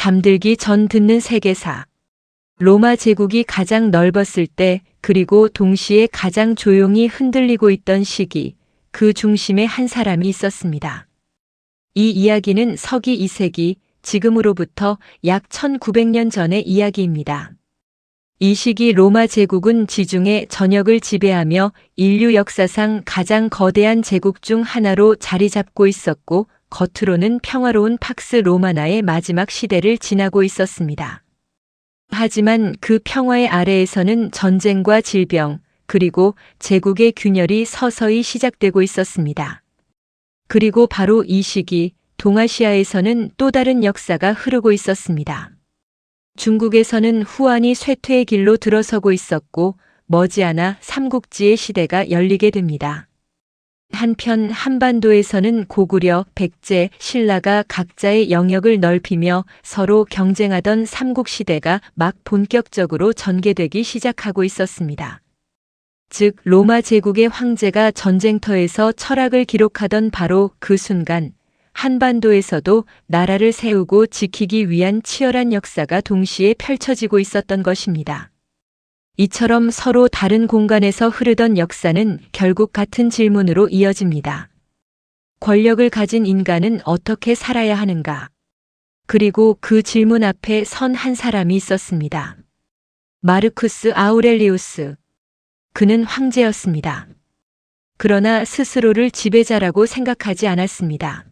잠들기 전 듣는 세계사. 로마 제국이 가장 넓었을 때, 그리고 동시에 가장 조용히 흔들리고 있던 시기, 그 중심에 한 사람이 있었습니다. 이 이야기는 서기 2세기, 지금으로부터 약 1900년 전의 이야기입니다. 이 시기 로마 제국은 지중해 전역을 지배하며 인류 역사상 가장 거대한 제국 중 하나로 자리 잡고 있었고, 겉으로는 평화로운 팍스 로마나의 마지막 시대를 지나고 있었습니다. 하지만 그 평화의 아래에서는 전쟁과 질병, 그리고 제국의 균열이 서서히 시작되고 있었습니다. 그리고 바로 이 시기, 동아시아에서는 또 다른 역사가 흐르고 있었습니다. 중국에서는 후한이 쇠퇴의 길로 들어서고 있었고, 머지않아 삼국지의 시대가 열리게 됩니다. 한편 한반도에서는 고구려, 백제, 신라가 각자의 영역을 넓히며 서로 경쟁하던 삼국시대가 막 본격적으로 전개되기 시작하고 있었습니다. 즉, 로마 제국의 황제가 전쟁터에서 철학을 기록하던 바로 그 순간, 한반도에서도 나라를 세우고 지키기 위한 치열한 역사가 동시에 펼쳐지고 있었던 것입니다. 이처럼 서로 다른 공간에서 흐르던 역사는 결국 같은 질문으로 이어집니다. 권력을 가진 인간은 어떻게 살아야 하는가? 그리고 그 질문 앞에 선 한 사람이 있었습니다. 마르쿠스 아우렐리우스. 그는 황제였습니다. 그러나 스스로를 지배자라고 생각하지 않았습니다.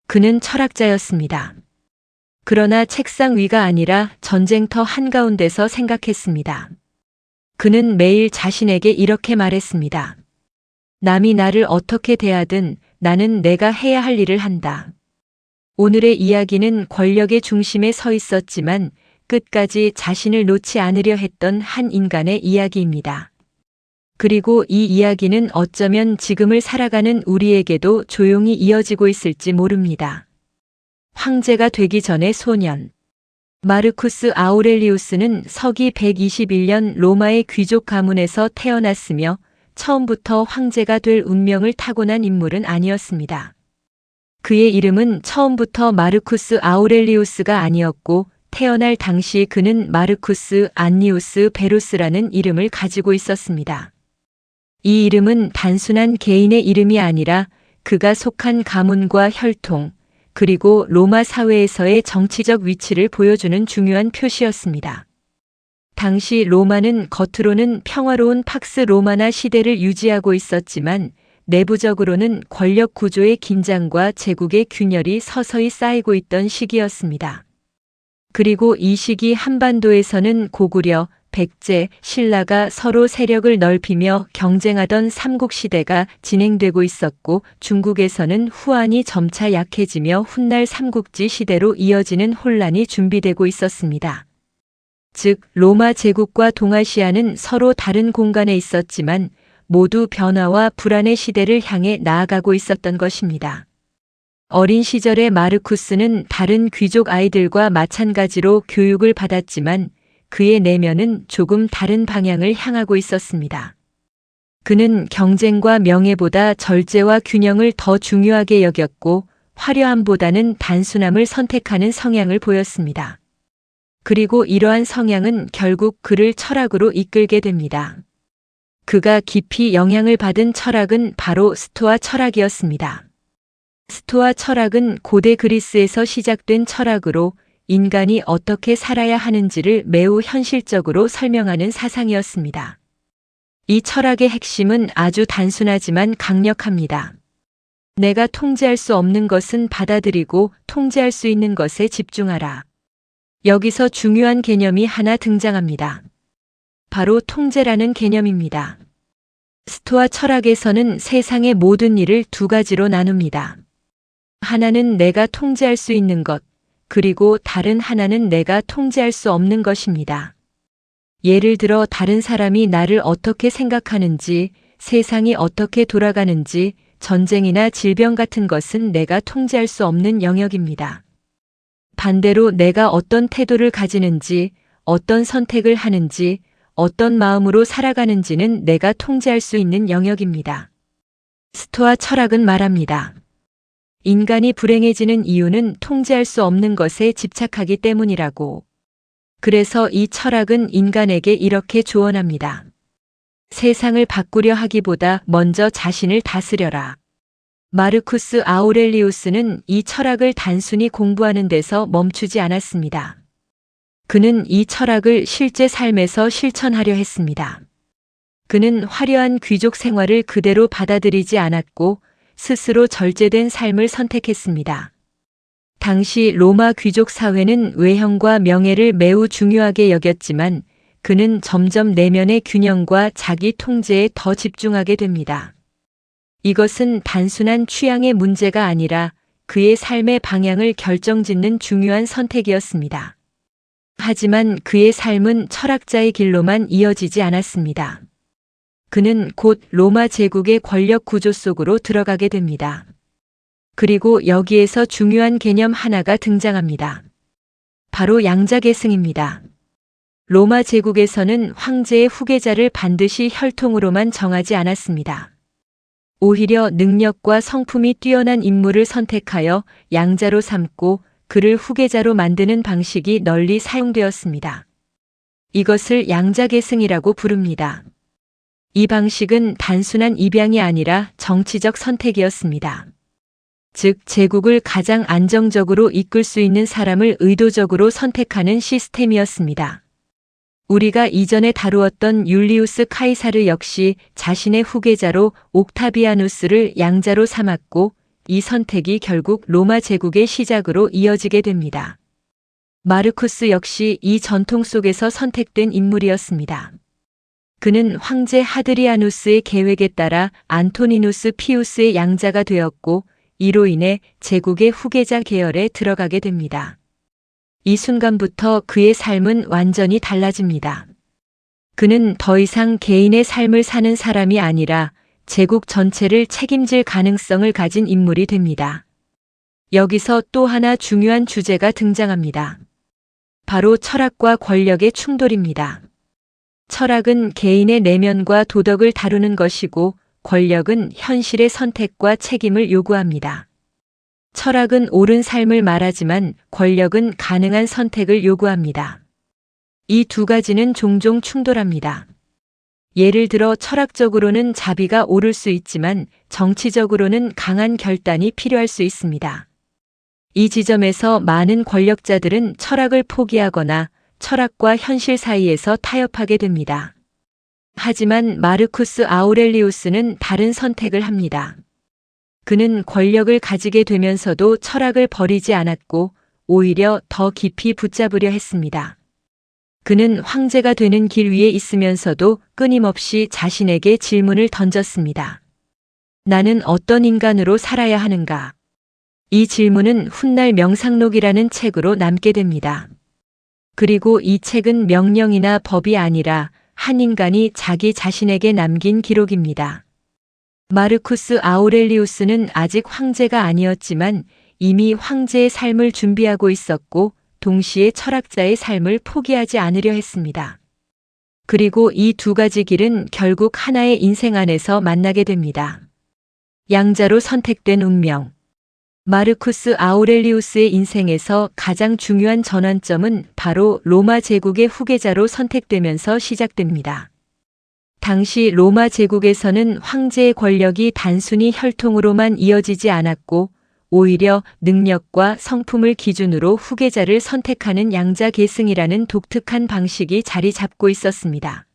그는 철학자였습니다. 그러나 책상 위가 아니라 전쟁터 한가운데서 생각했습니다. 그는 매일 자신에게 이렇게 말했습니다. 남이 나를 어떻게 대하든 나는 내가 해야 할 일을 한다. 오늘의 이야기는 권력의 중심에 서 있었지만 끝까지 자신을 놓지 않으려 했던 한 인간의 이야기입니다. 그리고 이 이야기는 어쩌면 지금을 살아가는 우리에게도 조용히 이어지고 있을지 모릅니다. 황제가 되기 전의 소년. 마르쿠스 아우렐리우스는 서기 121년 로마의 귀족 가문에서 태어났으며 처음부터 황제가 될 운명을 타고난 인물은 아니었습니다. 그의 이름은 처음부터 마르쿠스 아우렐리우스가 아니었고, 태어날 당시 그는 마르쿠스 안니우스 베루스라는 이름을 가지고 있었습니다. 이 이름은 단순한 개인의 이름이 아니라 그가 속한 가문과 혈통, 그리고 로마 사회에서의 정치적 위치를 보여주는 중요한 표시였습니다. 당시 로마는 겉으로는 평화로운 팍스 로마나 시대를 유지하고 있었지만 내부적으로는 권력 구조의 긴장과 제국의 균열이 서서히 쌓이고 있던 시기였습니다. 그리고 이 시기 한반도에서는 고구려, 백제, 신라가 서로 세력을 넓히며 경쟁하던 삼국시대가 진행되고 있었고, 중국에서는 후한이 점차 약해지며 훗날 삼국지 시대로 이어지는 혼란이 준비되고 있었습니다. 즉, 로마 제국과 동아시아는 서로 다른 공간에 있었지만 모두 변화와 불안의 시대를 향해 나아가고 있었던 것입니다. 어린 시절의 마르쿠스는 다른 귀족 아이들과 마찬가지로 교육을 받았지만 그의 내면은 조금 다른 방향을 향하고 있었습니다. 그는 경쟁과 명예보다 절제와 균형을 더 중요하게 여겼고, 화려함보다는 단순함을 선택하는 성향을 보였습니다. 그리고 이러한 성향은 결국 그를 철학으로 이끌게 됩니다. 그가 깊이 영향을 받은 철학은 바로 스토아 철학이었습니다. 스토아 철학은 고대 그리스에서 시작된 철학으로 인간이 어떻게 살아야 하는지를 매우 현실적으로 설명하는 사상이었습니다. 이 철학의 핵심은 아주 단순하지만 강력합니다. 내가 통제할 수 없는 것은 받아들이고 통제할 수 있는 것에 집중하라. 여기서 중요한 개념이 하나 등장합니다. 바로 통제라는 개념입니다. 스토아 철학에서는 세상의 모든 일을 두 가지로 나눕니다. 하나는 내가 통제할 수 있는 것, 그리고 다른 하나는 내가 통제할 수 없는 것입니다. 예를 들어 다른 사람이 나를 어떻게 생각하는지, 세상이 어떻게 돌아가는지, 전쟁이나 질병 같은 것은 내가 통제할 수 없는 영역입니다. 반대로 내가 어떤 태도를 가지는지, 어떤 선택을 하는지, 어떤 마음으로 살아가는지는 내가 통제할 수 있는 영역입니다. 스토아 철학은 말합니다. 인간이 불행해지는 이유는 통제할 수 없는 것에 집착하기 때문이라고. 그래서 이 철학은 인간에게 이렇게 조언합니다. 세상을 바꾸려 하기보다 먼저 자신을 다스려라. 마르쿠스 아우렐리우스는 이 철학을 단순히 공부하는 데서 멈추지 않았습니다. 그는 이 철학을 실제 삶에서 실천하려 했습니다. 그는 화려한 귀족 생활을 그대로 받아들이지 않았고 스스로 절제된 삶을 선택했습니다. 당시 로마 귀족 사회는 외형과 명예를 매우 중요하게 여겼지만 그는 점점 내면의 균형과 자기 통제에 더 집중하게 됩니다. 이것은 단순한 취향의 문제가 아니라 그의 삶의 방향을 결정짓는 중요한 선택이었습니다. 하지만 그의 삶은 철학자의 길로만 이어지지 않았습니다. 그는 곧 로마 제국의 권력 구조 속으로 들어가게 됩니다. 그리고 여기에서 중요한 개념 하나가 등장합니다. 바로 양자계승입니다. 로마 제국에서는 황제의 후계자를 반드시 혈통으로만 정하지 않았습니다. 오히려 능력과 성품이 뛰어난 인물을 선택하여 양자로 삼고 그를 후계자로 만드는 방식이 널리 사용되었습니다. 이것을 양자계승이라고 부릅니다. 이 방식은 단순한 입양이 아니라 정치적 선택이었습니다. 즉, 제국을 가장 안정적으로 이끌 수 있는 사람을 의도적으로 선택하는 시스템이었습니다. 우리가 이전에 다루었던 율리우스 카이사르 역시 자신의 후계자로 옥타비아누스를 양자로 삼았고 이 선택이 결국 로마 제국의 시작으로 이어지게 됩니다. 마르쿠스 역시 이 전통 속에서 선택된 인물이었습니다. 그는 황제 하드리아누스의 계획에 따라 안토니누스 피우스의 양자가 되었고 이로 인해 제국의 후계자 계열에 들어가게 됩니다. 이 순간부터 그의 삶은 완전히 달라집니다. 그는 더 이상 개인의 삶을 사는 사람이 아니라 제국 전체를 책임질 가능성을 가진 인물이 됩니다. 여기서 또 하나 중요한 주제가 등장합니다. 바로 철학과 권력의 충돌입니다. 철학은 개인의 내면과 도덕을 다루는 것이고 권력은 현실의 선택과 책임을 요구합니다. 철학은 옳은 삶을 말하지만 권력은 가능한 선택을 요구합니다. 이 두 가지는 종종 충돌합니다. 예를 들어 철학적으로는 자비가 옳을 수 있지만 정치적으로는 강한 결단이 필요할 수 있습니다. 이 지점에서 많은 권력자들은 철학을 포기하거나 철학과 현실 사이에서 타협하게 됩니다. 하지만 마르쿠스 아우렐리우스는 다른 선택을 합니다. 그는 권력을 가지게 되면서도 철학을 버리지 않았고 오히려 더 깊이 붙잡으려 했습니다. 그는 황제가 되는 길 위에 있으면서도 끊임없이 자신에게 질문을 던졌습니다. 나는 어떤 인간으로 살아야 하는가? 이 질문은 훗날 명상록이라는 책으로 남게 됩니다. 그리고 이 책은 명령이나 법이 아니라 한 인간이 자기 자신에게 남긴 기록입니다. 마르쿠스 아우렐리우스는 아직 황제가 아니었지만 이미 황제의 삶을 준비하고 있었고 동시에 철학자의 삶을 포기하지 않으려 했습니다. 그리고 이 두 가지 길은 결국 하나의 인생 안에서 만나게 됩니다. 양자로 선택된 운명. 마르쿠스 아우렐리우스의 인생에서 가장 중요한 전환점은 바로 로마 제국의 후계자로 선택되면서 시작됩니다. 당시 로마 제국에서는 황제의 권력이 단순히 혈통으로만 이어지지 않았고 오히려 능력과 성품을 기준으로 후계자를 선택하는 양자계승이라는 독특한 방식이 자리 잡고 있었습니다.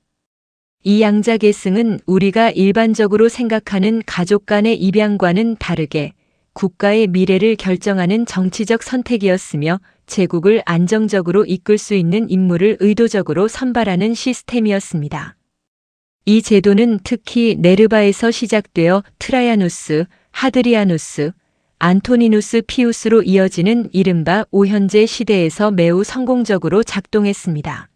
이 양자계승은 우리가 일반적으로 생각하는 가족 간의 입양과는 다르게 국가의 미래를 결정하는 정치적 선택이었으며 제국을 안정적으로 이끌 수 있는 인물을 의도적으로 선발하는 시스템이었습니다. 이 제도는 특히 네르바에서 시작되어 트라야누스, 하드리아누스, 안토니누스 피우스로 이어지는 이른바 오현제 시대에서 매우 성공적으로 작동했습니다.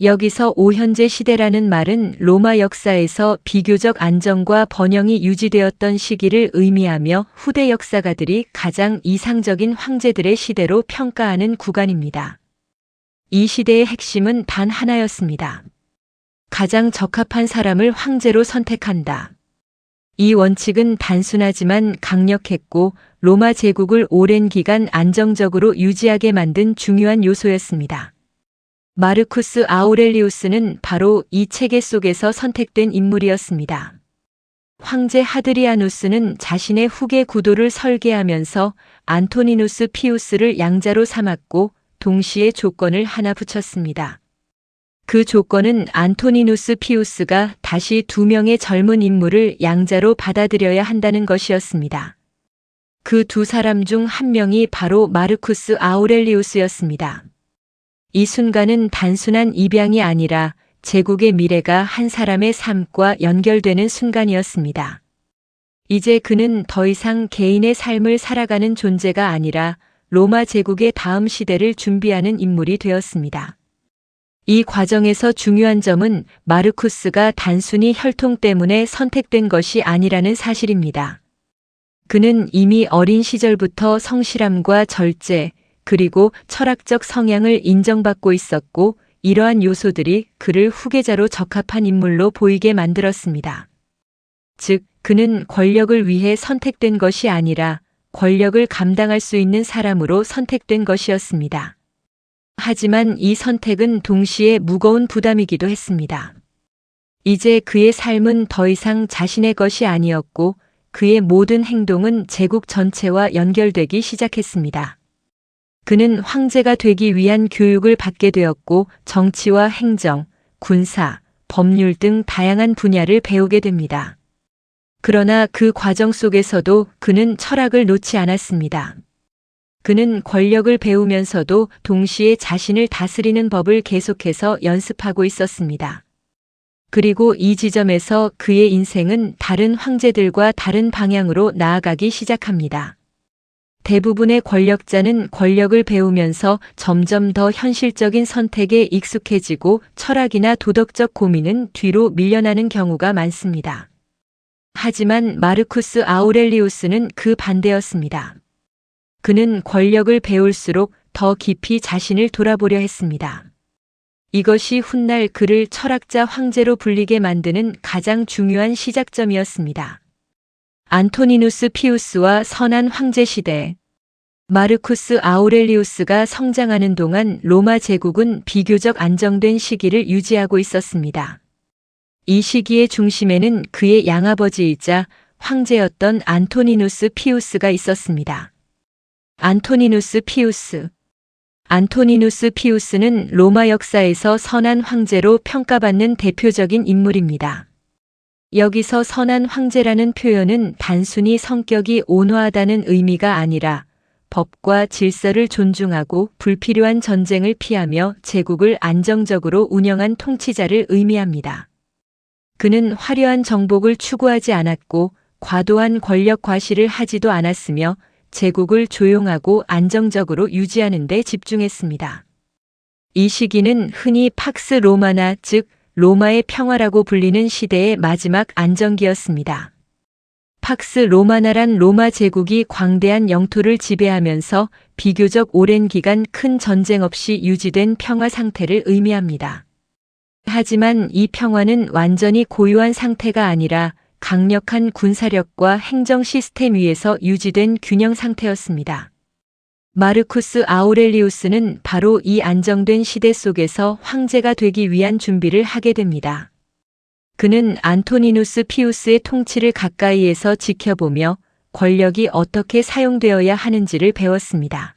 여기서 오현제 시대라는 말은 로마 역사에서 비교적 안정과 번영이 유지되었던 시기를 의미하며 후대 역사가들이 가장 이상적인 황제들의 시대로 평가하는 구간입니다. 이 시대의 핵심은 단 하나였습니다. 가장 적합한 사람을 황제로 선택한다. 이 원칙은 단순하지만 강력했고 로마 제국을 오랜 기간 안정적으로 유지하게 만든 중요한 요소였습니다. 마르쿠스 아우렐리우스는 바로 이 체계 속에서 선택된 인물이었습니다. 황제 하드리아누스는 자신의 후계 구도를 설계하면서 안토니누스 피우스를 양자로 삼았고 동시에 조건을 하나 붙였습니다. 그 조건은 안토니누스 피우스가 다시 2명의 젊은 인물을 양자로 받아들여야 한다는 것이었습니다. 그 두 사람 중 한 명이 바로 마르쿠스 아우렐리우스였습니다. 이 순간은 단순한 입양이 아니라 제국의 미래가 한 사람의 삶과 연결되는 순간이었습니다. 이제 그는 더 이상 개인의 삶을 살아가는 존재가 아니라 로마 제국의 다음 시대를 준비하는 인물이 되었습니다. 이 과정에서 중요한 점은 마르쿠스가 단순히 혈통 때문에 선택된 것이 아니라는 사실입니다. 그는 이미 어린 시절부터 성실함과 절제, 그리고 철학적 성향을 인정받고 있었고 이러한 요소들이 그를 후계자로 적합한 인물로 보이게 만들었습니다. 즉, 그는 권력을 위해 선택된 것이 아니라 권력을 감당할 수 있는 사람으로 선택된 것이었습니다. 하지만 이 선택은 동시에 무거운 부담이기도 했습니다. 이제 그의 삶은 더 이상 자신의 것이 아니었고 그의 모든 행동은 제국 전체와 연결되기 시작했습니다. 그는 황제가 되기 위한 교육을 받게 되었고 정치와 행정, 군사, 법률 등 다양한 분야를 배우게 됩니다. 그러나 그 과정 속에서도 그는 철학을 놓지 않았습니다. 그는 권력을 배우면서도 동시에 자신을 다스리는 법을 계속해서 연습하고 있었습니다. 그리고 이 지점에서 그의 인생은 다른 황제들과 다른 방향으로 나아가기 시작합니다. 대부분의 권력자는 권력을 배우면서 점점 더 현실적인 선택에 익숙해지고 철학이나 도덕적 고민은 뒤로 밀려나는 경우가 많습니다. 하지만 마르쿠스 아우렐리우스는 그 반대였습니다. 그는 권력을 배울수록 더 깊이 자신을 돌아보려 했습니다. 이것이 훗날 그를 철학자 황제로 불리게 만드는 가장 중요한 시작점이었습니다. 안토니누스 피우스와 선한 황제 시대. 마르쿠스 아우렐리우스가 성장하는 동안 로마 제국은 비교적 안정된 시기를 유지하고 있었습니다. 이 시기의 중심에는 그의 양아버지이자 황제였던 안토니누스 피우스가 있었습니다. 안토니누스 피우스. 안토니누스 피우스는 로마 역사에서 선한 황제로 평가받는 대표적인 인물입니다. 여기서 선한 황제라는 표현은 단순히 성격이 온화하다는 의미가 아니라 법과 질서를 존중하고 불필요한 전쟁을 피하며 제국을 안정적으로 운영한 통치자를 의미합니다. 그는 화려한 정복을 추구하지 않았고 과도한 권력 과시를 하지도 않았으며 제국을 조용하고 안정적으로 유지하는 데 집중했습니다. 이 시기는 흔히 팍스 로마나 즉 로마의 평화라고 불리는 시대의 마지막 안정기였습니다. 팍스 로마나란 로마 제국이 광대한 영토를 지배하면서 비교적 오랜 기간 큰 전쟁 없이 유지된 평화 상태를 의미합니다. 하지만 이 평화는 완전히 고유한 상태가 아니라 강력한 군사력과 행정 시스템 위에서 유지된 균형 상태였습니다. 마르쿠스 아우렐리우스는 바로 이 안정된 시대 속에서 황제가 되기 위한 준비를 하게 됩니다. 그는 안토니누스 피우스의 통치를 가까이에서 지켜보며 권력이 어떻게 사용되어야 하는지를 배웠습니다.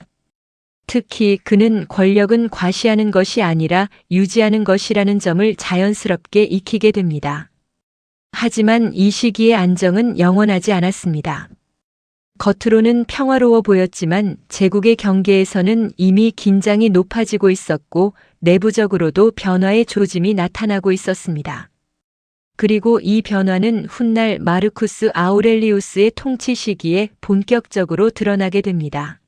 특히 그는 권력은 과시하는 것이 아니라 유지하는 것이라는 점을 자연스럽게 익히게 됩니다. 하지만 이 시기의 안정은 영원하지 않았습니다. 겉으로는 평화로워 보였지만 제국의 경계에서는 이미 긴장이 높아지고 있었고 내부적으로도 변화의 조짐이 나타나고 있었습니다. 그리고 이 변화는 훗날 마르쿠스 아우렐리우스의 통치 시기에 본격적으로 드러나게 됩니다.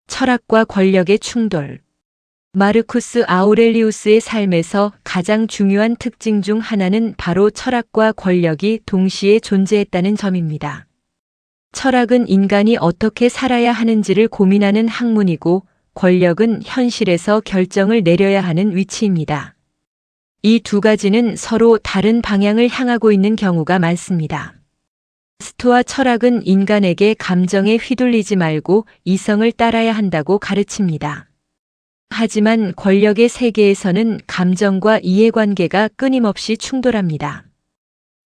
철학과 권력의 충돌. 마르쿠스 아우렐리우스의 삶에서 가장 중요한 특징 중 하나는 바로 철학과 권력이 동시에 존재했다는 점입니다. 철학은 인간이 어떻게 살아야 하는지를 고민하는 학문이고 권력은 현실에서 결정을 내려야 하는 위치입니다. 이 두 가지는 서로 다른 방향을 향하고 있는 경우가 많습니다. 스토아 철학은 인간에게 감정에 휘둘리지 말고 이성을 따라야 한다고 가르칩니다. 하지만 권력의 세계에서는 감정과 이해관계가 끊임없이 충돌합니다.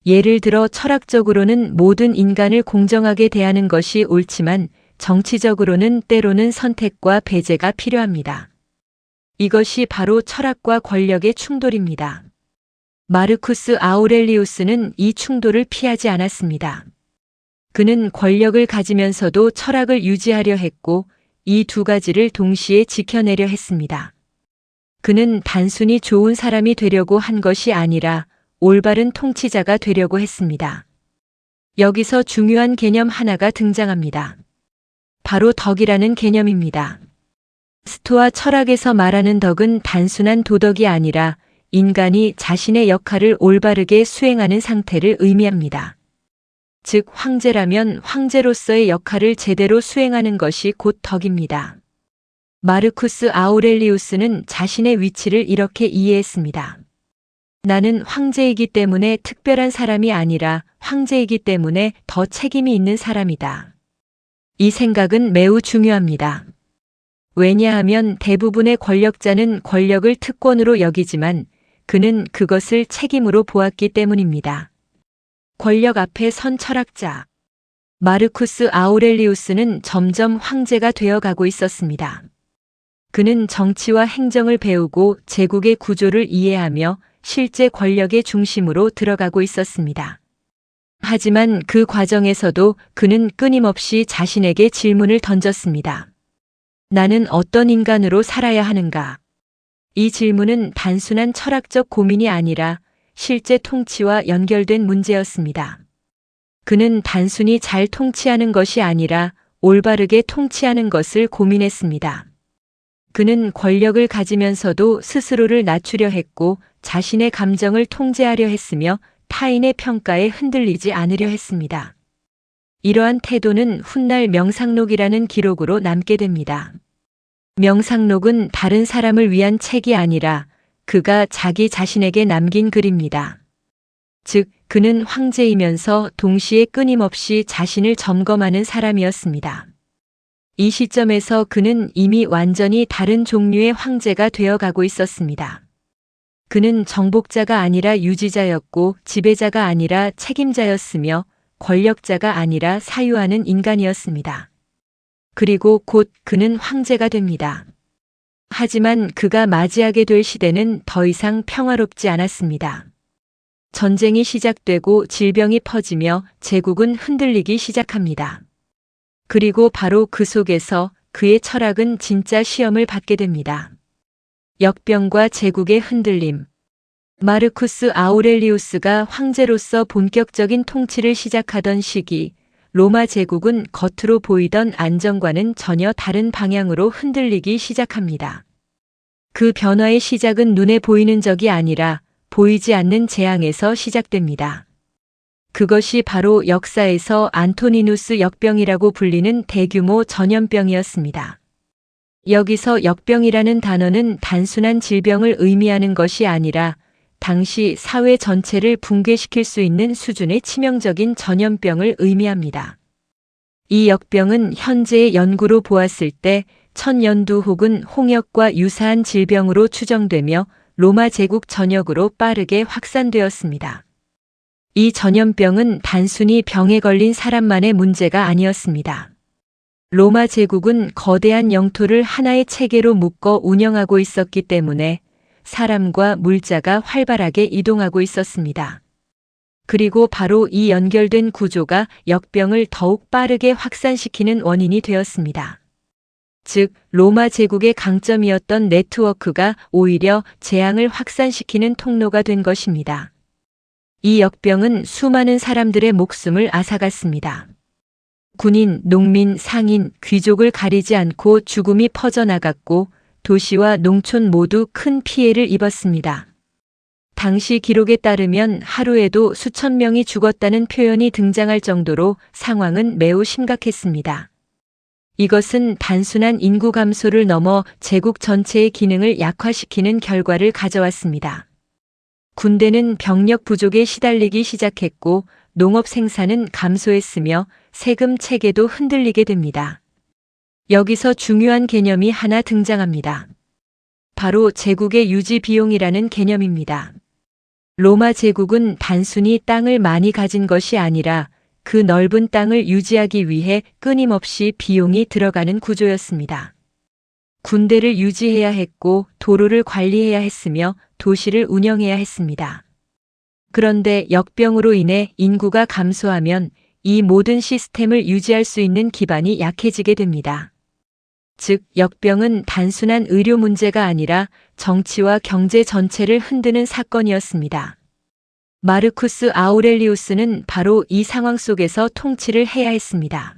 예를 들어 철학적으로는 모든 인간을 공정하게 대하는 것이 옳지만 정치적으로는 때로는 선택과 배제가 필요합니다. 이것이 바로 철학과 권력의 충돌입니다. 마르쿠스 아우렐리우스는 이 충돌을 피하지 않았습니다. 그는 권력을 가지면서도 철학을 유지하려 했고 이 두 가지를 동시에 지켜내려 했습니다. 그는 단순히 좋은 사람이 되려고 한 것이 아니라 올바른 통치자가 되려고 했습니다. 여기서 중요한 개념 하나가 등장합니다. 바로 덕이라는 개념입니다. 스토아 철학에서 말하는 덕은 단순한 도덕이 아니라 인간이 자신의 역할을 올바르게 수행하는 상태를 의미합니다. 즉, 황제라면 황제로서의 역할을 제대로 수행하는 것이 곧 덕입니다. 마르쿠스 아우렐리우스는 자신의 위치를 이렇게 이해했습니다. 나는 황제이기 때문에 특별한 사람이 아니라 황제이기 때문에 더 책임이 있는 사람이다. 이 생각은 매우 중요합니다. 왜냐하면 대부분의 권력자는 권력을 특권으로 여기지만 그는 그것을 책임으로 보았기 때문입니다. 권력 앞에 선 철학자 마르쿠스 아우렐리우스는 점점 황제가 되어가고 있었습니다. 그는 정치와 행정을 배우고 제국의 구조를 이해하며 실제 권력의 중심으로 들어가고 있었습니다. 하지만 그 과정에서도 그는 끊임없이 자신에게 질문을 던졌습니다. 나는 어떤 인간으로 살아야 하는가? 이 질문은 단순한 철학적 고민이 아니라 실제 통치와 연결된 문제였습니다. 그는 단순히 잘 통치하는 것이 아니라 올바르게 통치하는 것을 고민했습니다. 그는 권력을 가지면서도 스스로를 낮추려 했고 자신의 감정을 통제하려 했으며 타인의 평가에 흔들리지 않으려 했습니다. 이러한 태도는 훗날 명상록이라는 기록으로 남게 됩니다. 명상록은 다른 사람을 위한 책이 아니라 그가 자기 자신에게 남긴 글입니다. 즉, 그는 황제이면서 동시에 끊임없이 자신을 점검하는 사람이었습니다. 이 시점에서 그는 이미 완전히 다른 종류의 황제가 되어가고 있었습니다. 그는 정복자가 아니라 유지자였고 지배자가 아니라 책임자였으며 권력자가 아니라 사유하는 인간이었습니다. 그리고 곧 그는 황제가 됩니다. 하지만 그가 맞이하게 될 시대는 더 이상 평화롭지 않았습니다. 전쟁이 시작되고 질병이 퍼지며 제국은 흔들리기 시작합니다. 그리고 바로 그 속에서 그의 철학은 진짜 시험을 받게 됩니다. 역병과 제국의 흔들림. 마르쿠스 아우렐리우스가 황제로서 본격적인 통치를 시작하던 시기, 로마 제국은 겉으로 보이던 안정과는 전혀 다른 방향으로 흔들리기 시작합니다. 그 변화의 시작은 눈에 보이는 적이 아니라 보이지 않는 재앙에서 시작됩니다. 그것이 바로 역사에서 안토니누스 역병이라고 불리는 대규모 전염병이었습니다. 여기서 역병이라는 단어는 단순한 질병을 의미하는 것이 아니라 당시 사회 전체를 붕괴시킬 수 있는 수준의 치명적인 전염병을 의미합니다. 이 역병은 현재의 연구로 보았을 때 천연두 혹은 홍역과 유사한 질병으로 추정되며 로마 제국 전역으로 빠르게 확산되었습니다. 이 전염병은 단순히 병에 걸린 사람만의 문제가 아니었습니다. 로마 제국은 거대한 영토를 하나의 체계로 묶어 운영하고 있었기 때문에 사람과 물자가 활발하게 이동하고 있었습니다. 그리고 바로 이 연결된 구조가 역병을 더욱 빠르게 확산시키는 원인이 되었습니다. 즉, 로마 제국의 강점이었던 네트워크가 오히려 재앙을 확산시키는 통로가 된 것입니다. 이 역병은 수많은 사람들의 목숨을 앗아갔습니다. 군인, 농민, 상인, 귀족을 가리지 않고 죽음이 퍼져나갔고 도시와 농촌 모두 큰 피해를 입었습니다. 당시 기록에 따르면 하루에도 수천 명이 죽었다는 표현이 등장할 정도로 상황은 매우 심각했습니다. 이것은 단순한 인구 감소를 넘어 제국 전체의 기능을 약화시키는 결과를 가져왔습니다. 군대는 병력 부족에 시달리기 시작했고 농업 생산은 감소했으며 세금 체계도 흔들리게 됩니다. 여기서 중요한 개념이 하나 등장합니다. 바로 제국의 유지 비용이라는 개념입니다. 로마 제국은 단순히 땅을 많이 가진 것이 아니라 그 넓은 땅을 유지하기 위해 끊임없이 비용이 들어가는 구조였습니다. 군대를 유지해야 했고 도로를 관리해야 했으며 도시를 운영해야 했습니다. 그런데 역병으로 인해 인구가 감소하면 이 모든 시스템을 유지할 수 있는 기반이 약해지게 됩니다. 즉, 역병은 단순한 의료 문제가 아니라 정치와 경제 전체를 흔드는 사건이었습니다. 마르쿠스 아우렐리우스는 바로 이 상황 속에서 통치를 해야 했습니다.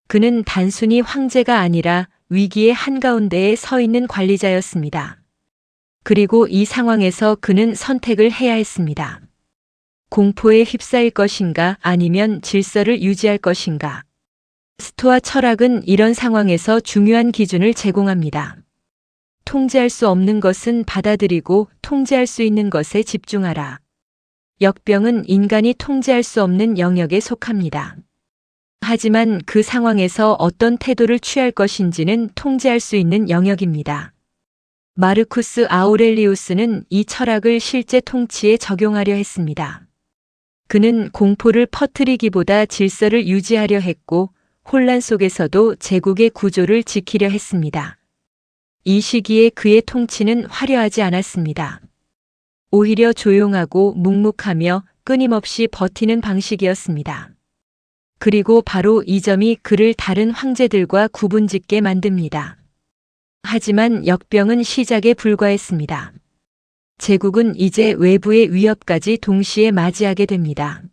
그는 단순히 황제가 아니라 위기의 한가운데에 서 있는 관리자였습니다. 그리고 이 상황에서 그는 선택을 해야 했습니다. 공포에 휩싸일 것인가 아니면 질서를 유지할 것인가. 스토아 철학은 이런 상황에서 중요한 기준을 제공합니다. 통제할 수 없는 것은 받아들이고 통제할 수 있는 것에 집중하라. 역병은 인간이 통제할 수 없는 영역에 속합니다. 하지만 그 상황에서 어떤 태도를 취할 것인지는 통제할 수 있는 영역입니다. 마르쿠스 아우렐리우스는 이 철학을 실제 통치에 적용하려 했습니다. 그는 공포를 퍼뜨리기보다 질서를 유지하려 했고 혼란 속에서도 제국의 구조를 지키려 했습니다. 이 시기에 그의 통치는 화려하지 않았습니다. 오히려 조용하고 묵묵하며 끊임없이 버티는 방식이었습니다. 그리고 바로 이 점이 그를 다른 황제들과 구분짓게 만듭니다. 하지만 역병은 시작에 불과했습니다. 제국은 이제 외부의 위협까지 동시에 맞이하게 됩니다.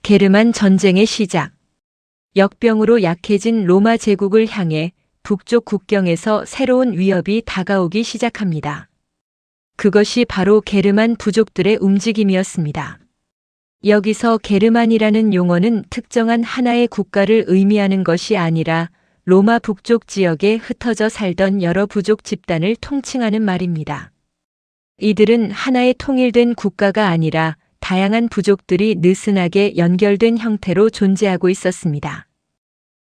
게르만 전쟁의 시작. 역병으로 약해진 로마 제국을 향해 북쪽 국경에서 새로운 위협이 다가오기 시작합니다. 그것이 바로 게르만 부족들의 움직임이었습니다. 여기서 게르만이라는 용어는 특정한 하나의 국가를 의미하는 것이 아니라 로마 북쪽 지역에 흩어져 살던 여러 부족 집단을 통칭하는 말입니다. 이들은 하나의 통일된 국가가 아니라 다양한 부족들이 느슨하게 연결된 형태로 존재하고 있었습니다.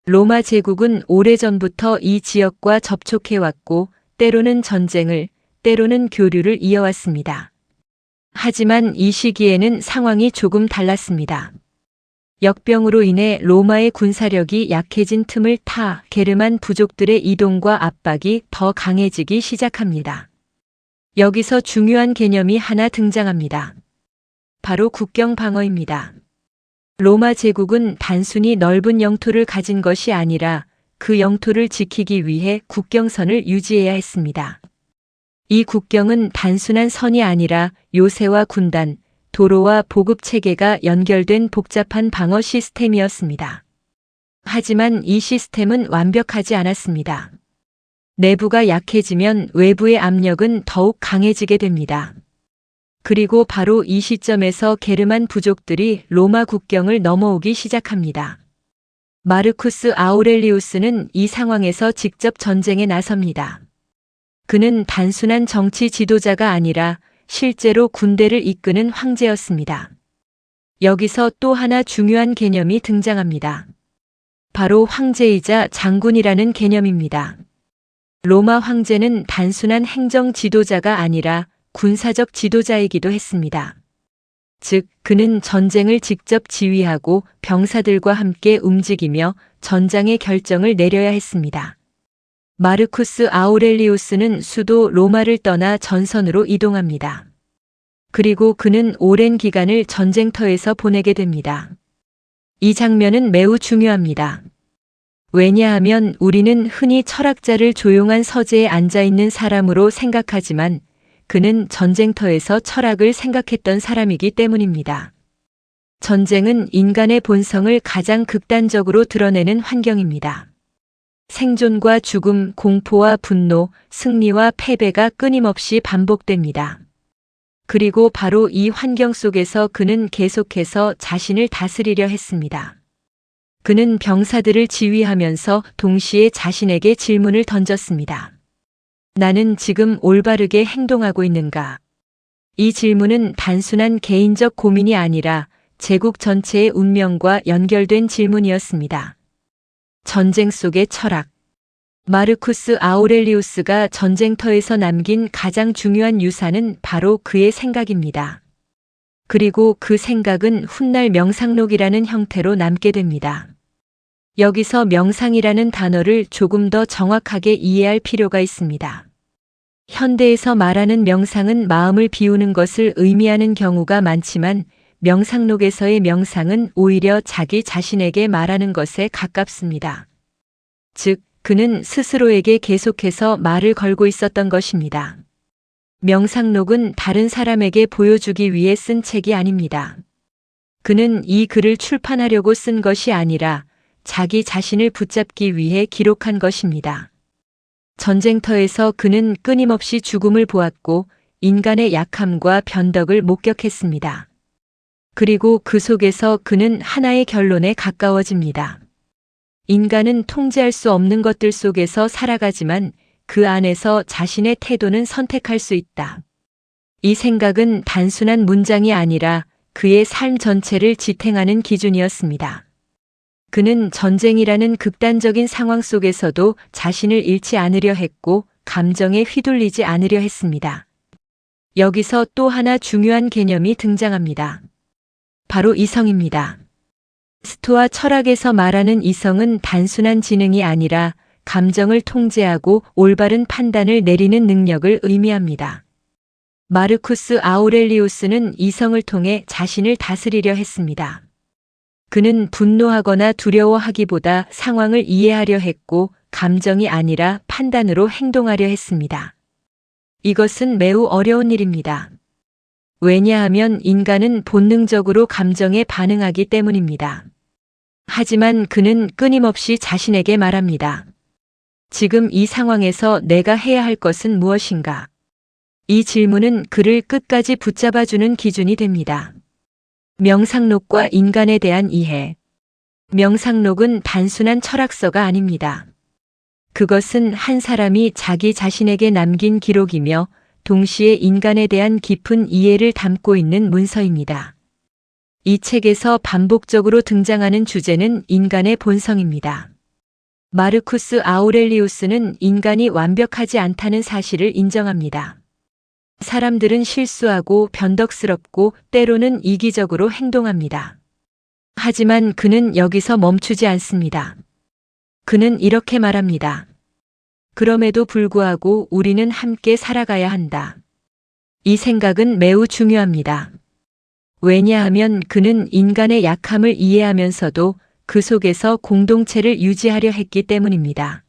로마 제국은 오래전부터 이 지역과 접촉해왔고 때로는 전쟁을, 때로는 교류를 이어왔습니다. 하지만 이 시기에는 상황이 조금 달랐습니다. 역병으로 인해 로마의 군사력이 약해진 틈을 타 게르만 부족들의 이동과 압박이 더 강해지기 시작합니다. 여기서 중요한 개념이 하나 등장합니다. 바로 국경 방어입니다. 로마 제국은 단순히 넓은 영토를 가진 것이 아니라 그 영토를 지키기 위해 국경선을 유지해야 했습니다. 이 국경은 단순한 선이 아니라 요새와 군단, 도로와 보급 체계가 연결된 복잡한 방어 시스템이었습니다. 하지만 이 시스템은 완벽하지 않았습니다. 내부가 약해지면 외부의 압력은 더욱 강해지게 됩니다. 그리고 바로 이 시점에서 게르만 부족들이 로마 국경을 넘어오기 시작합니다. 마르쿠스 아우렐리우스는 이 상황에서 직접 전쟁에 나섭니다. 그는 단순한 정치 지도자가 아니라 실제로 군대를 이끄는 황제였습니다. 여기서 또 하나 중요한 개념이 등장합니다. 바로 황제이자 장군이라는 개념입니다. 로마 황제는 단순한 행정 지도자가 아니라 군사적 지도자이기도 했습니다. 즉, 그는 전쟁을 직접 지휘하고 병사들과 함께 움직이며 전장의 결정을 내려야 했습니다. 마르쿠스 아우렐리우스는 수도 로마를 떠나 전선으로 이동합니다. 그리고 그는 오랜 기간을 전쟁터에서 보내게 됩니다. 이 장면은 매우 중요합니다. 왜냐하면 우리는 흔히 철학자를 조용한 서재에 앉아 있는 사람으로 생각하지만 그는 전쟁터에서 철학을 생각했던 사람이기 때문입니다. 전쟁은 인간의 본성을 가장 극단적으로 드러내는 환경입니다. 생존과 죽음, 공포와 분노, 승리와 패배가 끊임없이 반복됩니다. 그리고 바로 이 환경 속에서 그는 계속해서 자신을 다스리려 했습니다. 그는 병사들을 지휘하면서 동시에 자신에게 질문을 던졌습니다. 나는 지금 올바르게 행동하고 있는가? 이 질문은 단순한 개인적 고민이 아니라 제국 전체의 운명과 연결된 질문이었습니다. 전쟁 속의 철학. 마르쿠스 아우렐리우스가 전쟁터에서 남긴 가장 중요한 유산은 바로 그의 생각입니다. 그리고 그 생각은 훗날 명상록이라는 형태로 남게 됩니다. 여기서 명상이라는 단어를 조금 더 정확하게 이해할 필요가 있습니다. 현대에서 말하는 명상은 마음을 비우는 것을 의미하는 경우가 많지만 명상록에서의 명상은 오히려 자기 자신에게 말하는 것에 가깝습니다. 즉, 그는 스스로에게 계속해서 말을 걸고 있었던 것입니다. 명상록은 다른 사람에게 보여주기 위해 쓴 책이 아닙니다. 그는 이 글을 출판하려고 쓴 것이 아니라 자기 자신을 붙잡기 위해 기록한 것입니다. 전쟁터에서 그는 끊임없이 죽음을 보았고 인간의 약함과 변덕을 목격했습니다. 그리고 그 속에서 그는 하나의 결론에 가까워집니다. 인간은 통제할 수 없는 것들 속에서 살아가지만 그 안에서 자신의 태도는 선택할 수 있다. 이 생각은 단순한 문장이 아니라 그의 삶 전체를 지탱하는 기준이었습니다. 그는 전쟁이라는 극단적인 상황 속에서도 자신을 잃지 않으려 했고 감정에 휘둘리지 않으려 했습니다. 여기서 또 하나 중요한 개념이 등장합니다. 바로 이성입니다. 스토아 철학에서 말하는 이성은 단순한 지능이 아니라 감정을 통제하고 올바른 판단을 내리는 능력을 의미합니다. 마르쿠스 아우렐리우스는 이성을 통해 자신을 다스리려 했습니다. 그는 분노하거나 두려워하기보다 상황을 이해하려 했고 감정이 아니라 판단으로 행동하려 했습니다. 이것은 매우 어려운 일입니다. 왜냐하면 인간은 본능적으로 감정에 반응하기 때문입니다. 하지만 그는 끊임없이 자신에게 말합니다. 지금 이 상황에서 내가 해야 할 것은 무엇인가? 이 질문은 그를 끝까지 붙잡아주는 기준이 됩니다. 명상록과 인간에 대한 이해. 명상록은 단순한 철학서가 아닙니다. 그것은 한 사람이 자기 자신에게 남긴 기록이며 동시에 인간에 대한 깊은 이해를 담고 있는 문서입니다. 이 책에서 반복적으로 등장하는 주제는 인간의 본성입니다. 마르쿠스 아우렐리우스는 인간이 완벽하지 않다는 사실을 인정합니다. 사람들은 실수하고 변덕스럽고 때로는 이기적으로 행동합니다. 하지만 그는 여기서 멈추지 않습니다. 그는 이렇게 말합니다. 그럼에도 불구하고 우리는 함께 살아가야 한다. 이 생각은 매우 중요합니다. 왜냐하면 그는 인간의 약함을 이해하면서도 그 속에서 공동체를 유지하려 했기 때문입니다.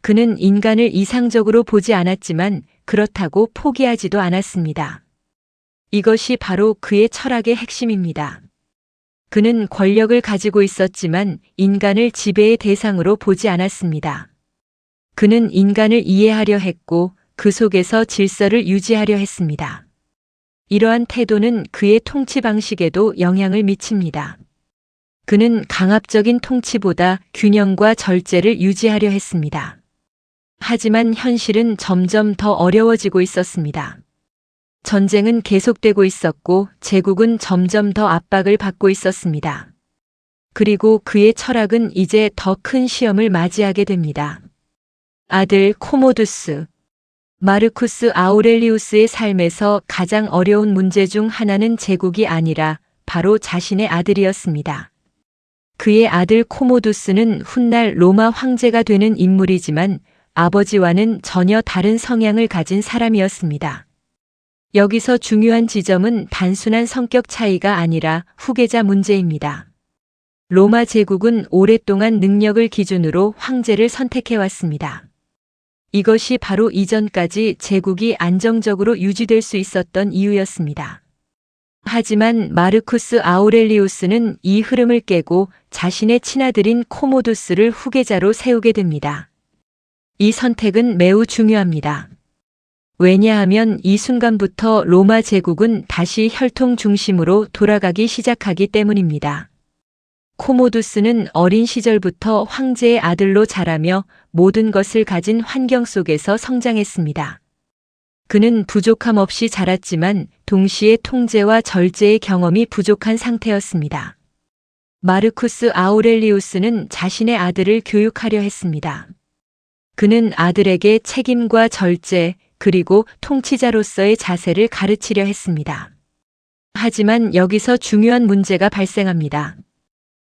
그는 인간을 이상적으로 보지 않았지만 그렇다고 포기하지도 않았습니다. 이것이 바로 그의 철학의 핵심입니다. 그는 권력을 가지고 있었지만 인간을 지배의 대상으로 보지 않았습니다. 그는 인간을 이해하려 했고 그 속에서 질서를 유지하려 했습니다. 이러한 태도는 그의 통치 방식에도 영향을 미칩니다. 그는 강압적인 통치보다 균형과 절제를 유지하려 했습니다. 하지만 현실은 점점 더 어려워지고 있었습니다. 전쟁은 계속되고 있었고 제국은 점점 더 압박을 받고 있었습니다. 그리고 그의 철학은 이제 더 큰 시험을 맞이하게 됩니다. 아들 코모두스. 마르쿠스 아우렐리우스의 삶에서 가장 어려운 문제 중 하나는 제국이 아니라 바로 자신의 아들이었습니다. 그의 아들 코모두스는 훗날 로마 황제가 되는 인물이지만 아버지와는 전혀 다른 성향을 가진 사람이었습니다. 여기서 중요한 지점은 단순한 성격 차이가 아니라 후계자 문제입니다. 로마 제국은 오랫동안 능력을 기준으로 황제를 선택해왔습니다. 이것이 바로 이전까지 제국이 안정적으로 유지될 수 있었던 이유였습니다. 하지만 마르쿠스 아우렐리우스는 이 흐름을 깨고 자신의 친아들인 코모두스를 후계자로 세우게 됩니다. 이 선택은 매우 중요합니다. 왜냐하면 이 순간부터 로마 제국은 다시 혈통 중심으로 돌아가기 시작하기 때문입니다. 코모두스는 어린 시절부터 황제의 아들로 자라며 모든 것을 가진 환경 속에서 성장했습니다. 그는 부족함 없이 자랐지만 동시에 통제와 절제의 경험이 부족한 상태였습니다. 마르쿠스 아우렐리우스는 자신의 아들을 교육하려 했습니다. 그는 아들에게 책임과 절제, 그리고 통치자로서의 자세를 가르치려 했습니다. 하지만 여기서 중요한 문제가 발생합니다.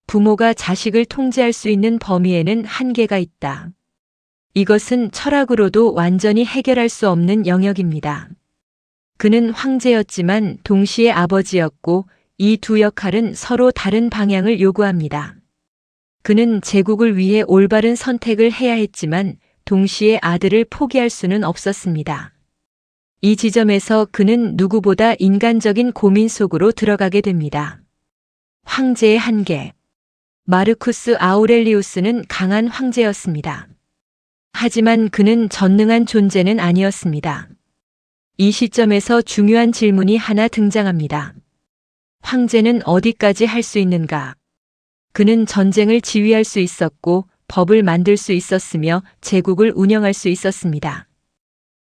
부모가 자식을 통제할 수 있는 범위에는 한계가 있다. 이것은 철학으로도 완전히 해결할 수 없는 영역입니다. 그는 황제였지만 동시에 아버지였고 이 두 역할은 서로 다른 방향을 요구합니다. 그는 제국을 위해 올바른 선택을 해야 했지만 동시에 아들을 포기할 수는 없었습니다. 이 지점에서 그는 누구보다 인간적인 고민 속으로 들어가게 됩니다. 황제의 한계. 마르쿠스 아우렐리우스는 강한 황제였습니다. 하지만 그는 전능한 존재는 아니었습니다. 이 시점에서 중요한 질문이 하나 등장합니다. 황제는 어디까지 할 수 있는가? 그는 전쟁을 지휘할 수 있었고 법을 만들 수 있었으며 제국을 운영할 수 있었습니다.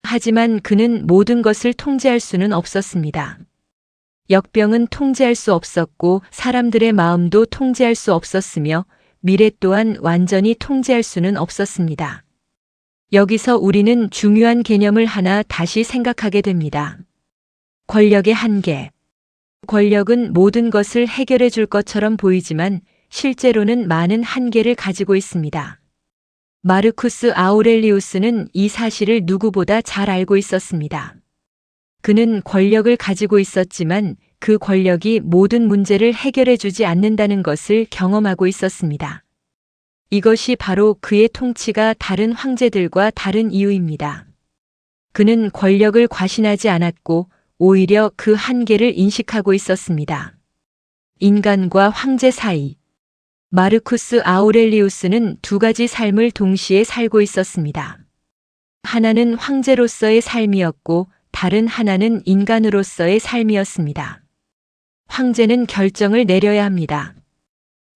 하지만 그는 모든 것을 통제할 수는 없었습니다. 역병은 통제할 수 없었고 사람들의 마음도 통제할 수 없었으며 미래 또한 완전히 통제할 수는 없었습니다. 여기서 우리는 중요한 개념을 하나 다시 생각하게 됩니다. 권력의 한계. 권력은 모든 것을 해결해 줄 것처럼 보이지만 실제로는 많은 한계를 가지고 있습니다. 마르쿠스 아우렐리우스는 이 사실을 누구보다 잘 알고 있었습니다. 그는 권력을 가지고 있었지만 그 권력이 모든 문제를 해결해 주지 않는다는 것을 경험하고 있었습니다. 이것이 바로 그의 통치가 다른 황제들과 다른 이유입니다. 그는 권력을 과신하지 않았고 오히려 그 한계를 인식하고 있었습니다. 인간과 황제 사이. 마르쿠스 아우렐리우스는 두 가지 삶을 동시에 살고 있었습니다. 하나는 황제로서의 삶이었고 다른 하나는 인간으로서의 삶이었습니다. 황제는 결정을 내려야 합니다.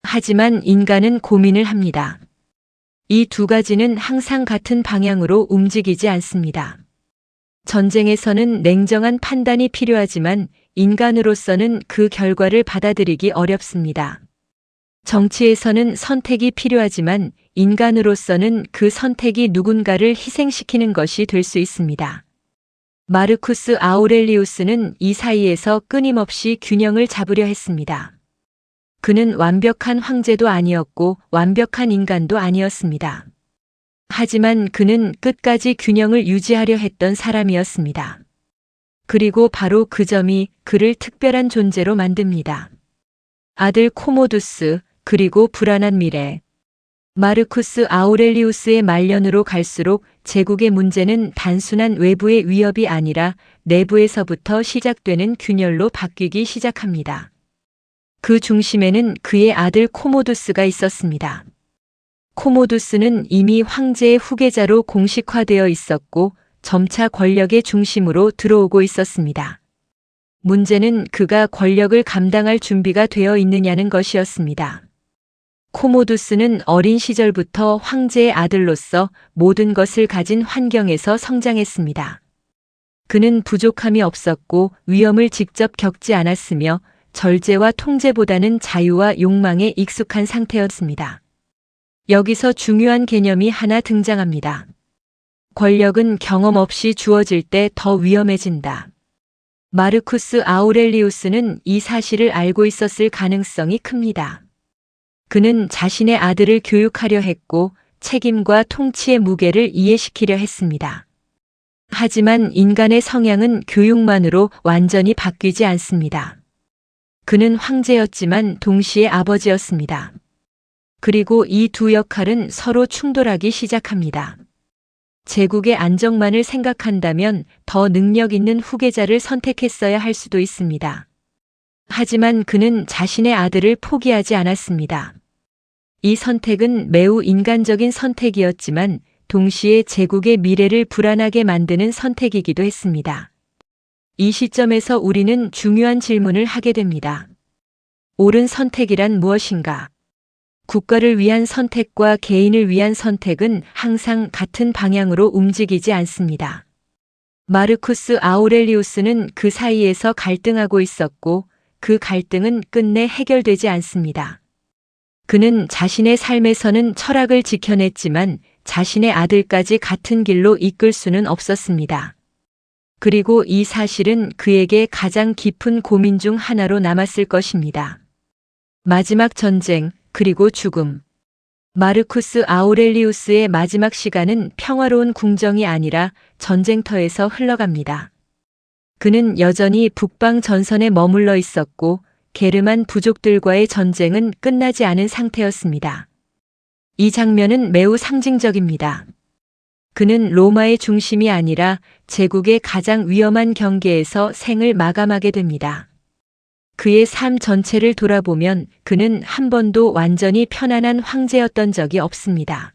하지만 인간은 고민을 합니다. 이 두 가지는 항상 같은 방향으로 움직이지 않습니다. 전쟁에서는 냉정한 판단이 필요하지만 인간으로서는 그 결과를 받아들이기 어렵습니다. 정치에서는 선택이 필요하지만 인간으로서는 그 선택이 누군가를 희생시키는 것이 될 수 있습니다. 마르쿠스 아우렐리우스는 이 사이에서 끊임없이 균형을 잡으려 했습니다. 그는 완벽한 황제도 아니었고 완벽한 인간도 아니었습니다. 하지만 그는 끝까지 균형을 유지하려 했던 사람이었습니다. 그리고 바로 그 점이 그를 특별한 존재로 만듭니다. 아들 코모두스, 그리고 불안한 미래. 마르쿠스 아우렐리우스의 말년으로 갈수록 제국의 문제는 단순한 외부의 위협이 아니라 내부에서부터 시작되는 균열로 바뀌기 시작합니다. 그 중심에는 그의 아들 코모두스가 있었습니다. 코모두스는 이미 황제의 후계자로 공식화되어 있었고 점차 권력의 중심으로 들어오고 있었습니다. 문제는 그가 권력을 감당할 준비가 되어 있느냐는 것이었습니다. 코모두스는 어린 시절부터 황제의 아들로서 모든 것을 가진 환경에서 성장했습니다. 그는 부족함이 없었고 위험을 직접 겪지 않았으며 절제와 통제보다는 자유와 욕망에 익숙한 상태였습니다. 여기서 중요한 개념이 하나 등장합니다. 권력은 경험 없이 주어질 때 더 위험해진다. 마르쿠스 아우렐리우스는 이 사실을 알고 있었을 가능성이 큽니다. 그는 자신의 아들을 교육하려 했고 책임과 통치의 무게를 이해시키려 했습니다. 하지만 인간의 성향은 교육만으로 완전히 바뀌지 않습니다. 그는 황제였지만 동시에 아버지였습니다. 그리고 이 두 역할은 서로 충돌하기 시작합니다. 제국의 안정만을 생각한다면 더 능력 있는 후계자를 선택했어야 할 수도 있습니다. 하지만 그는 자신의 아들을 포기하지 않았습니다. 이 선택은 매우 인간적인 선택이었지만 동시에 제국의 미래를 불안하게 만드는 선택이기도 했습니다. 이 시점에서 우리는 중요한 질문을 하게 됩니다. 옳은 선택이란 무엇인가? 국가를 위한 선택과 개인을 위한 선택은 항상 같은 방향으로 움직이지 않습니다. 마르쿠스 아우렐리우스는 그 사이에서 갈등하고 있었고 그 갈등은 끝내 해결되지 않습니다. 그는 자신의 삶에서는 철학을 지켜냈지만 자신의 아들까지 같은 길로 이끌 수는 없었습니다. 그리고 이 사실은 그에게 가장 깊은 고민 중 하나로 남았을 것입니다. 마지막 전쟁, 그리고 죽음. 마르쿠스 아우렐리우스의 마지막 시간은 평화로운 궁정이 아니라 전쟁터에서 흘러갑니다. 그는 여전히 북방 전선에 머물러 있었고 게르만 부족들과의 전쟁은 끝나지 않은 상태였습니다. 이 장면은 매우 상징적입니다. 그는 로마의 중심이 아니라 제국의 가장 위험한 경계에서 생을 마감하게 됩니다. 그의 삶 전체를 돌아보면 그는 한 번도 완전히 편안한 황제였던 적이 없습니다.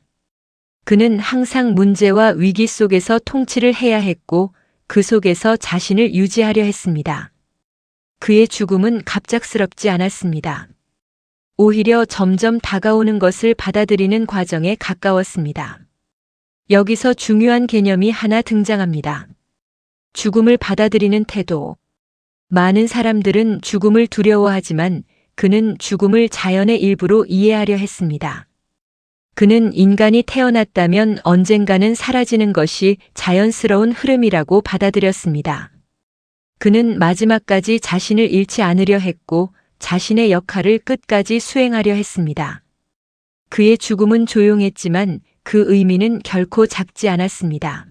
그는 항상 문제와 위기 속에서 통치를 해야 했고 그 속에서 자신을 유지하려 했습니다. 그의 죽음은 갑작스럽지 않았습니다. 오히려 점점 다가오는 것을 받아들이는 과정에 가까웠습니다. 여기서 중요한 개념이 하나 등장합니다. 죽음을 받아들이는 태도. 많은 사람들은 죽음을 두려워하지만 그는 죽음을 자연의 일부로 이해하려 했습니다. 그는 인간이 태어났다면 언젠가는 사라지는 것이 자연스러운 흐름이라고 받아들였습니다. 그는 마지막까지 자신을 잃지 않으려 했고 자신의 역할을 끝까지 수행하려 했습니다. 그의 죽음은 조용했지만 그 의미는 결코 작지 않았습니다.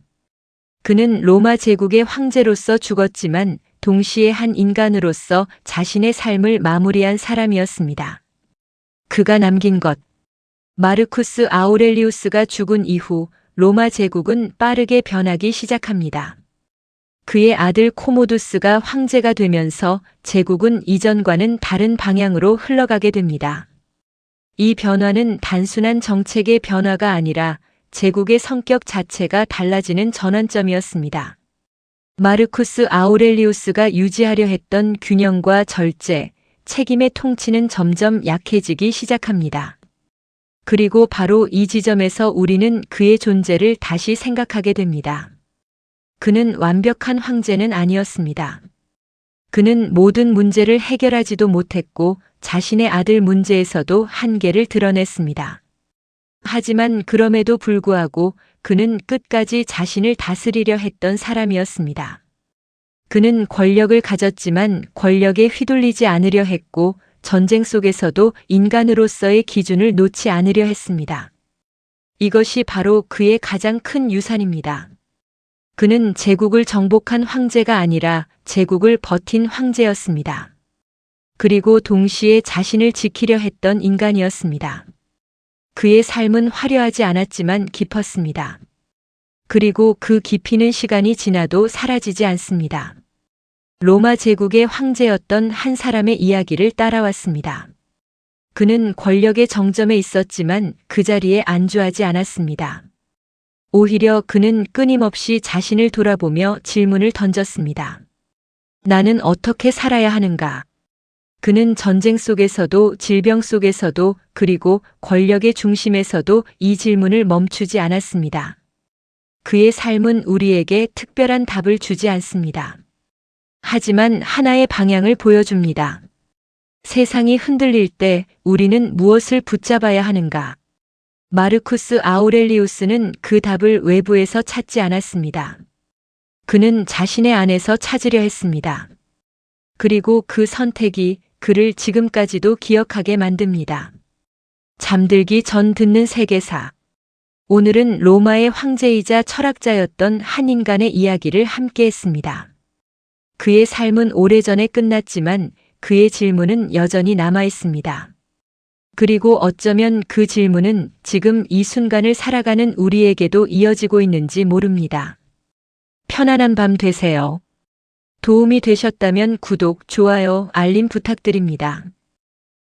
그는 로마 제국의 황제로서 죽었지만 동시에 한 인간으로서 자신의 삶을 마무리한 사람이었습니다. 그가 남긴 것. 마르쿠스 아우렐리우스가 죽은 이후 로마 제국은 빠르게 변하기 시작합니다. 그의 아들 코모두스가 황제가 되면서 제국은 이전과는 다른 방향으로 흘러가게 됩니다. 이 변화는 단순한 정책의 변화가 아니라 제국의 성격 자체가 달라지는 전환점이었습니다. 마르쿠스 아우렐리우스가 유지하려 했던 균형과 절제, 책임의 통치는 점점 약해지기 시작합니다. 그리고 바로 이 지점에서 우리는 그의 존재를 다시 생각하게 됩니다. 그는 완벽한 황제는 아니었습니다. 그는 모든 문제를 해결하지도 못했고 자신의 아들 문제에서도 한계를 드러냈습니다. 하지만 그럼에도 불구하고 그는 끝까지 자신을 다스리려 했던 사람이었습니다. 그는 권력을 가졌지만 권력에 휘둘리지 않으려 했고 전쟁 속에서도 인간으로서의 기준을 놓지 않으려 했습니다. 이것이 바로 그의 가장 큰 유산입니다. 그는 제국을 정복한 황제가 아니라 제국을 버틴 황제였습니다. 그리고 동시에 자신을 지키려 했던 인간이었습니다. 그의 삶은 화려하지 않았지만 깊었습니다. 그리고 그 깊이는 시간이 지나도 사라지지 않습니다. 로마 제국의 황제였던 한 사람의 이야기를 따라왔습니다. 그는 권력의 정점에 있었지만 그 자리에 안주하지 않았습니다. 오히려 그는 끊임없이 자신을 돌아보며 질문을 던졌습니다. 나는 어떻게 살아야 하는가? 그는 전쟁 속에서도 질병 속에서도 그리고 권력의 중심에서도 이 질문을 멈추지 않았습니다. 그의 삶은 우리에게 특별한 답을 주지 않습니다. 하지만 하나의 방향을 보여줍니다. 세상이 흔들릴 때 우리는 무엇을 붙잡아야 하는가? 마르쿠스 아우렐리우스는 그 답을 외부에서 찾지 않았습니다. 그는 자신의 안에서 찾으려 했습니다. 그리고 그 선택이 그를 지금까지도 기억하게 만듭니다. 잠들기 전 듣는 세계사. 오늘은 로마의 황제이자 철학자였던 한 인간의 이야기를 함께 했습니다. 그의 삶은 오래전에 끝났지만 그의 질문은 여전히 남아 있습니다. 그리고 어쩌면 그 질문은 지금 이 순간을 살아가는 우리에게도 이어지고 있는지 모릅니다. 편안한 밤 되세요. 도움이 되셨다면 구독, 좋아요, 알림 부탁드립니다.